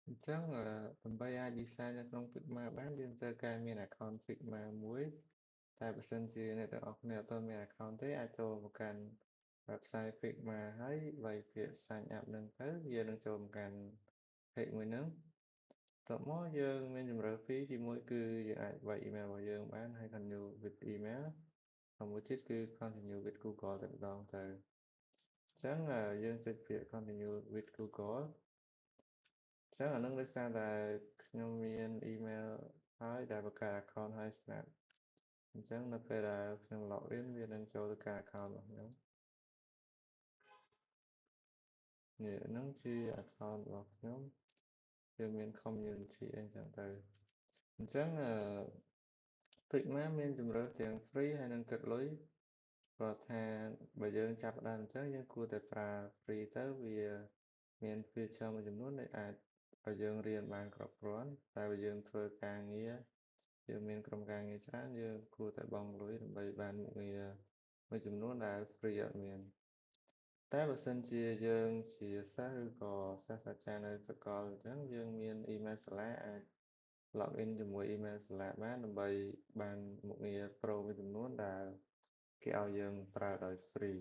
អញ្ចឹងដើម្បីអាច design នៅក្នុង Figma បានយើងត្រូវការមាន account Figma មួយតែបើសិនជាអ្នកទាំងអស់គ្នាអត់ទាន់មាន account ទេអាចចូលមកកាន់ website Figma ហើយវាយពាក្យ sign up ហ្នឹងទៅវានឹងចូលមកកាន់ page មួយហ្នឹងបន្ទាប់មកយើងមានជម្រើសពីរទីមួយគឺយើងអាចវាយ email របស់យើងបានហើយ continue with email ហើយមួយទៀតគឺ continue with Google តែម្ដងទៅអញ្ចឹងយើងចុចពាក្យ continue with Google អញ្ចឹងអានឹងដោយសារតែខ្ញុំមាន email ហើយដែលបង្កើត account ហើយស្រាប់អញ្ចឹងនៅពេលដែលខ្ញុំ login វានឹងចូលទៅកាន់ account របស់ខ្ញុំនេះហ្នឹងជា account របស់ខ្ញុំយើងមាន community អីចឹងទៅអញ្ចឹងFigma មានជម្រើសទាំង free ហើយនិងគិតលុយព្រោះថាបើយើងចាប់ផ្ដើមអញ្ចឹងយើងគួរតែប្រើ free ទៅវាមាន feature មួយចំនួនដែលអាចឲ្យយើងរៀនបានគ្រប់គ្រាន់តែបើយើងធ្វើការងារយើងមានក្រុមការងារច្រើនយើងគួរតែបង់លុយដើម្បីបានមុខងារមួយចំនួនដែល free អត់មានតែបើសិនជាយើងជាសិស្សឬក៏សាស្ត្រាចារ្យនៅសាកលអញ្ចឹងយើងមាន email សាលាអាច login ជាមួយ email សាលាបានដើម្បីបានមុខងារ pro មួយចំនួនដែលគេឲ្យយើងប្រើដោយ free